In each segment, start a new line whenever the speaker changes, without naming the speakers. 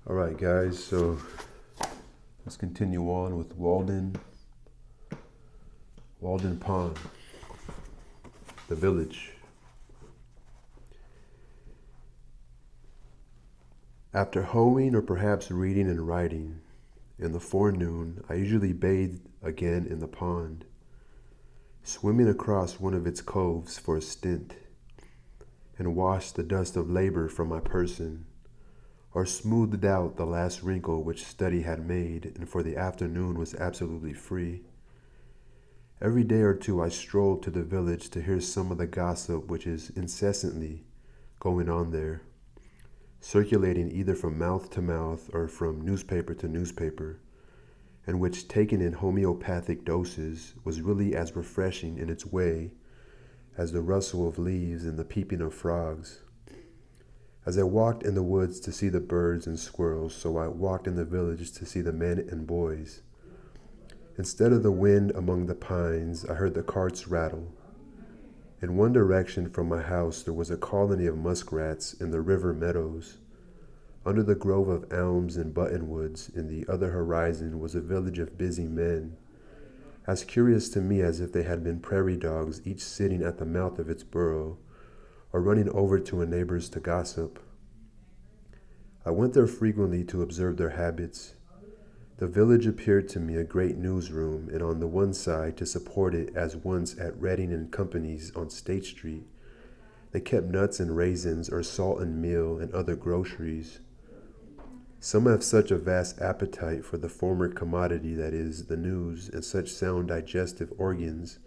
All right, guys, so let's continue on with Walden Pond, the village. After hoeing or perhaps reading and writing, in the forenoon, I usually bathed again in the pond, swimming across one of its coves for a stint, and washed the dust of labor from my person, or smoothed out the last wrinkle which study had made, and for the afternoon was absolutely free. Every day or two I strolled to the village to hear some of the gossip which is incessantly going on there, circulating either from mouth to mouth or from newspaper to newspaper, and which, taken in homeopathic doses, was really as refreshing in its way as the rustle of leaves and the peeping of frogs. As I walked in the woods to see the birds and squirrels, so I walked in the village to see the men and boys. Instead of the wind among the pines, I heard the carts rattle. In one direction from my house there was a colony of muskrats in the river meadows. Under the grove of elms and buttonwoods in the other horizon was a village of busy men, as curious to me as if they had been prairie dogs, each sitting at the mouth of its burrow, or running over to a neighbor's to gossip. I went there frequently to observe their habits. The village appeared to me a great newsroom, and on the one side, to support it as once at Redding and Company's on State Street, they kept nuts and raisins or salt and meal and other groceries. Some have such a vast appetite for the former commodity that is, the news, and such sound digestive organs,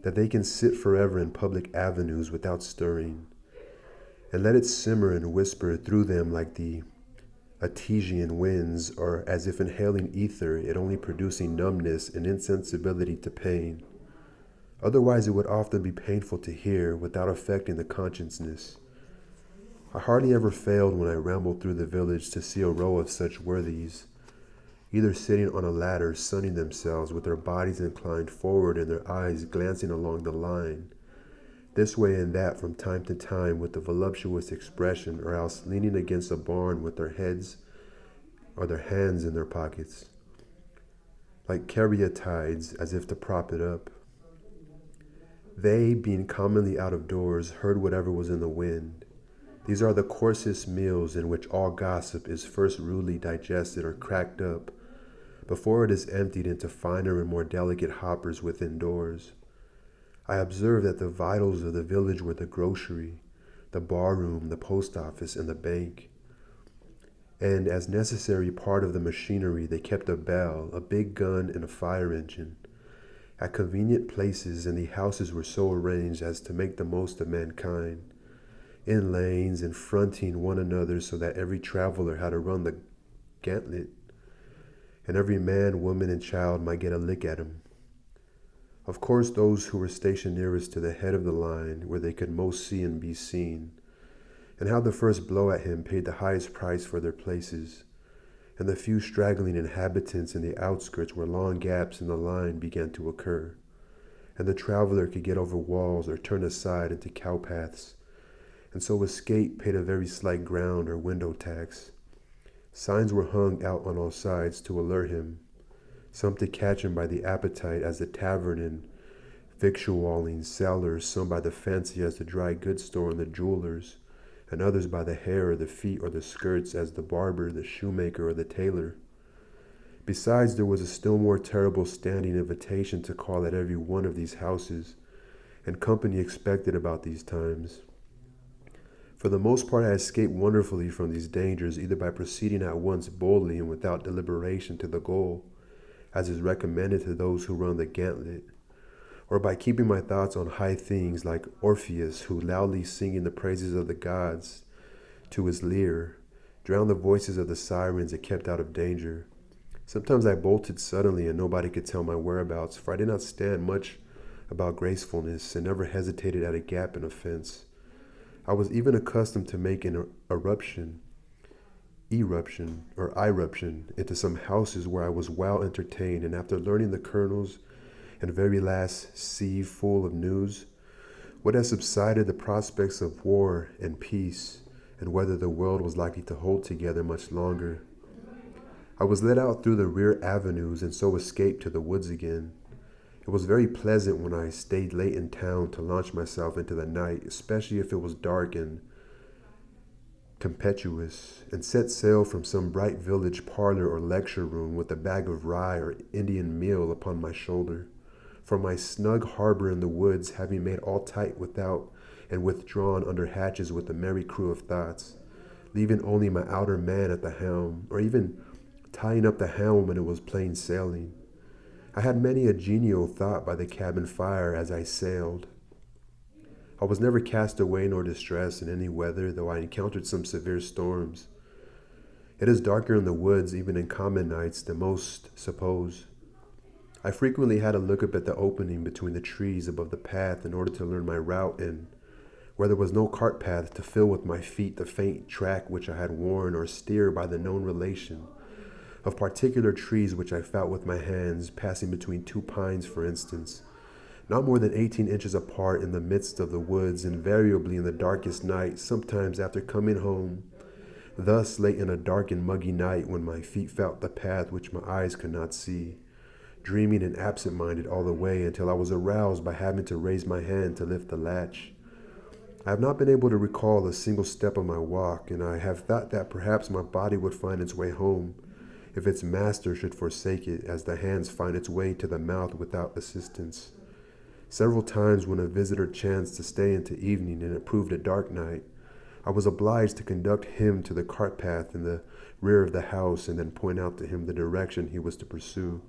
that they can sit forever in public avenues without stirring, and let it simmer and whisper through them like the Etesian winds, or as if inhaling ether, it only producing numbness and insensibility to pain. Otherwise it would often be painful to hear without affecting the consciousness. I hardly ever failed when I rambled through the village to see a row of such worthies, either sitting on a ladder sunning themselves with their bodies inclined forward and their eyes glancing along the line, this way and that from time to time with a voluptuous expression, or else leaning against a barn with their heads or their hands in their pockets, like caryatides, as if to prop it up. They, being commonly out of doors, heard whatever was in the wind. These are the coarsest meals in which all gossip is first rudely digested or cracked up before it is emptied into finer and more delicate hoppers within doors. I observed that the vitals of the village were the grocery, the barroom, the post office, and the bank. And as necessary part of the machinery, they kept a bell, a big gun, and a fire engine, at convenient places, and the houses were so arranged as to make the most of mankind, in lanes and fronting one another, so that every traveler had to run the gauntlet, and every man, woman, and child might get a lick at him. Of course, those who were stationed nearest to the head of the line, where they could most see and be seen, and how the first blow at him paid the highest price for their places, and the few straggling inhabitants in the outskirts where long gaps in the line began to occur, and the traveler could get over walls or turn aside into cowpaths, and so escape paid a very slight ground or window tax. Signs were hung out on all sides to allure him, some to catch him by the appetite as the tavern and victualling cellars, some by the fancy as the dry goods store and the jewelers, and others by the hair or the feet or the skirts as the barber, the shoemaker, or the tailor. Besides, there was a still more terrible standing invitation to call at every one of these houses, and company expected about these times. For the most part I escaped wonderfully from these dangers, either by proceeding at once boldly and without deliberation to the goal, as is recommended to those who run the gauntlet, or by keeping my thoughts on high things, like Orpheus, who, loudly singing the praises of the gods to his lyre, drowned the voices of the sirens and kept out of danger. Sometimes I bolted suddenly and nobody could tell my whereabouts, for I did not stand much about gracefulness and never hesitated at a gap in a fence. I was even accustomed to make an eruption into some houses where I was well entertained, and after learning the colonel's and very last sieve full of news, what has subsided the prospects of war and peace, and whether the world was likely to hold together much longer. I was led out through the rear avenues and so escaped to the woods again. It was very pleasant when I stayed late in town to launch myself into the night, especially if it was dark and tempestuous, and set sail from some bright village parlor or lecture room with a bag of rye or Indian meal upon my shoulder. From my snug harbor in the woods, having made all tight without and withdrawn under hatches with a merry crew of thoughts, leaving only my outer man at the helm, or even tying up the helm when it was plain sailing. I had many a genial thought by the cabin fire as I sailed. I was never cast away nor distressed in any weather, though I encountered some severe storms. It is darker in the woods, even in common nights, than most suppose. I frequently had to look up at the opening between the trees above the path in order to learn my route, and where there was no cart path, to fill with my feet the faint track which I had worn, or steer by the known relation of particular trees which I felt with my hands, passing between two pines, for instance, not more than 18 inches apart in the midst of the woods, invariably in the darkest night, sometimes after coming home. Thus, late in a dark and muggy night, when my feet felt the path which my eyes could not see, dreaming and absent-minded all the way until I was aroused by having to raise my hand to lift the latch. I have not been able to recall a single step of my walk, and I have thought that perhaps my body would find its way home if its master should forsake it, as the hands find its way to the mouth without assistance. Several times when a visitor chanced to stay into evening and it proved a dark night, I was obliged to conduct him to the cart path in the rear of the house and then point out to him the direction he was to pursue,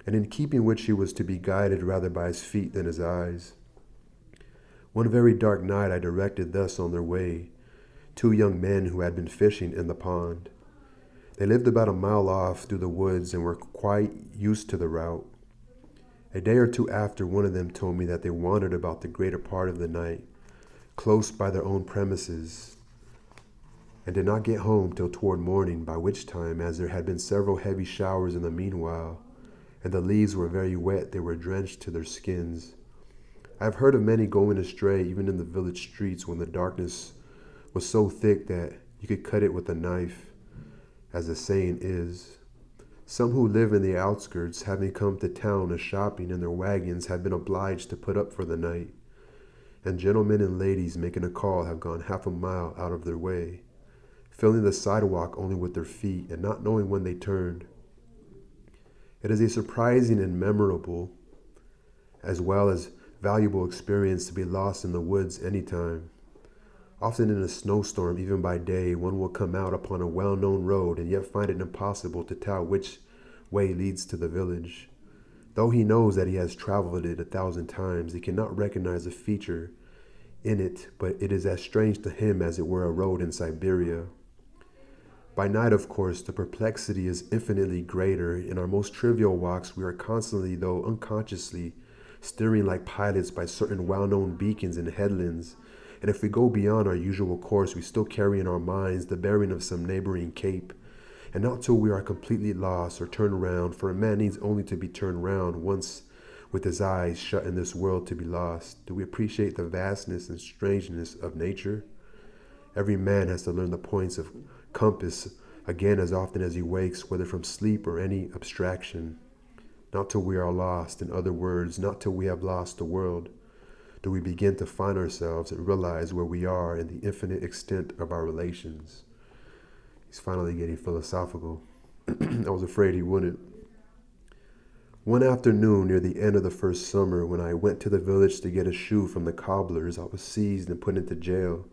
and in keeping which he was to be guided rather by his feet than his eyes. One very dark night I directed thus on their way two young men who had been fishing in the pond. They lived about a mile off through the woods and were quite used to the route. A day or two after, one of them told me that they wandered about the greater part of the night, close by their own premises, and did not get home till toward morning, by which time, as there had been several heavy showers in the meanwhile, and the leaves were very wet, they were drenched to their skins. I have heard of many going astray, even in the village streets, when the darkness was so thick that you could cut it with a knife, as the saying is. Some who live in the outskirts, having come to town a shopping in their wagons, have been obliged to put up for the night, and gentlemen and ladies making a call have gone half a mile out of their way, filling the sidewalk only with their feet and not knowing when they turned. It is a surprising and memorable, as well as valuable experience to be lost in the woods any time. Often in a snowstorm, even by day, one will come out upon a well-known road and yet find it impossible to tell which way leads to the village. Though he knows that he has traveled it 1,000 times, he cannot recognize a feature in it, but it is as strange to him as it were a road in Siberia. By night, of course, the perplexity is infinitely greater. In our most trivial walks, we are constantly, though unconsciously, steering like pilots by certain well-known beacons and headlands, and if we go beyond our usual course, we still carry in our minds the bearing of some neighboring cape, and not till we are completely lost or turn round, for a man needs only to be turned round once with his eyes shut in this world to be lost, do we appreciate the vastness and strangeness of nature. Every man has to learn the points of compass again as often as he wakes, whether from sleep or any abstraction. Not till we are lost, in other words, not till we have lost the world, do we begin to find ourselves and realize where we are in the infinite extent of our relations. He's finally getting philosophical. I was afraid he wouldn't. One afternoon near the end of the first summer, when I went to the village to get a shoe from the cobblers, I was seized and put into jail,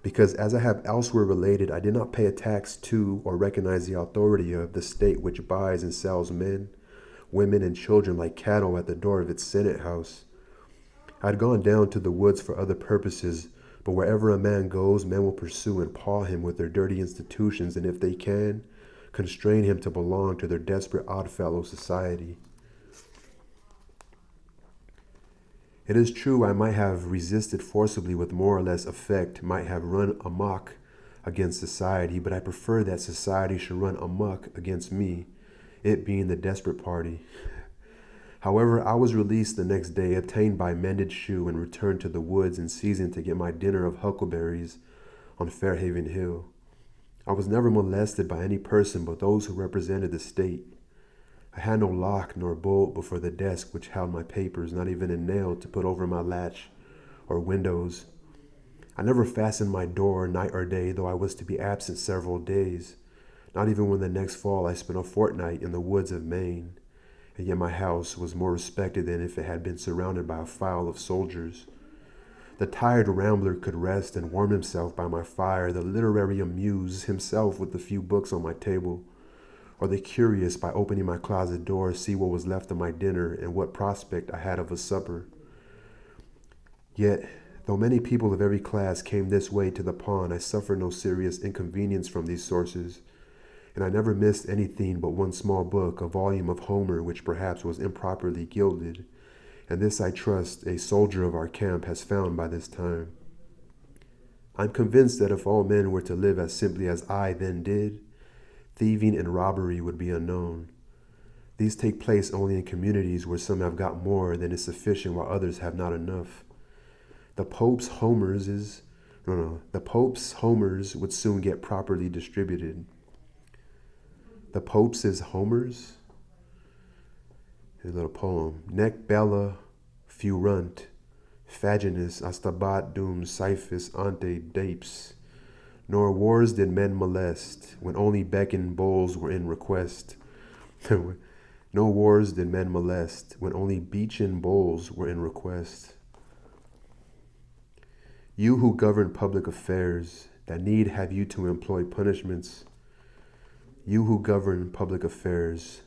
because, as I have elsewhere related, I did not pay a tax to or recognize the authority of the state which buys and sells men, women, and children like cattle at the door of its Senate house. I had gone down to the woods for other purposes, but wherever a man goes, men will pursue and paw him with their dirty institutions, and if they can, constrain him to belong to their desperate oddfellow society. It is true I might have resisted forcibly with more or less effect, might have run amok against society, but I prefer that society should run amok against me, it being the desperate party. However, I was released the next day, obtained by mended shoe, and returned to the woods in season to get my dinner of huckleberries on Fairhaven Hill. I was never molested by any person but those who represented the state. I had no lock nor bolt before the desk which held my papers, not even a nail to put over my latch or windows. I never fastened my door night or day, though I was to be absent several days, not even when the next fall I spent a fortnight in the woods of Maine, and yet my house was more respected than if it had been surrounded by a file of soldiers. The tired rambler could rest and warm himself by my fire, the literary amuse himself with the few books on my table, or the curious, by opening my closet door, see what was left of my dinner and what prospect I had of a supper. Yet, though many people of every class came this way to the pond, I suffered no serious inconvenience from these sources, and I never missed anything but one small book, a volume of Homer, which perhaps was improperly gilded, and this I trust a soldier of our camp has found by this time. I'm convinced that if all men were to live as simply as I then did, thieving and robbery would be unknown. These take place only in communities where some have got more than is sufficient while others have not enough. The Pope's Homers would soon get properly distributed. The Pope's Homers? Here's a little poem. Nec bella furunt, faginus astabat dum cyphus ante dapes. Nor wars did men molest, when only beckoned bowls were in request. No wars did men molest, when only beechen bowls were in request. You who govern public affairs, that need have you to employ punishments. You who govern public affairs,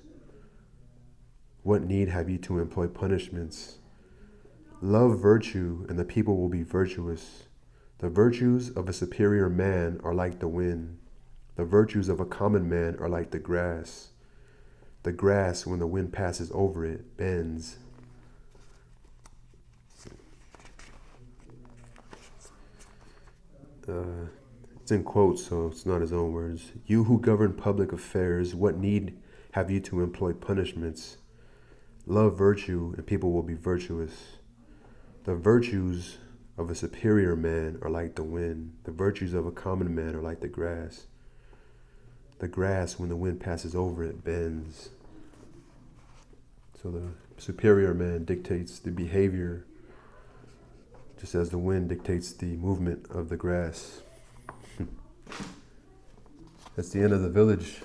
what need have you to employ punishments? Love virtue, and the people will be virtuous. The virtues of a superior man are like the wind. The virtues of a common man are like the grass. The grass, when the wind passes over it, bends. It's in quotes, so it's not his own words. You who govern public affairs, what need have you to employ punishments? Love virtue, and people will be virtuous. The virtues of a superior man are like the wind. The virtues of a common man are like the grass. The grass, when the wind passes over it, bends. So the superior man dictates the behavior, just as the wind dictates the movement of the grass. That's the end of the village.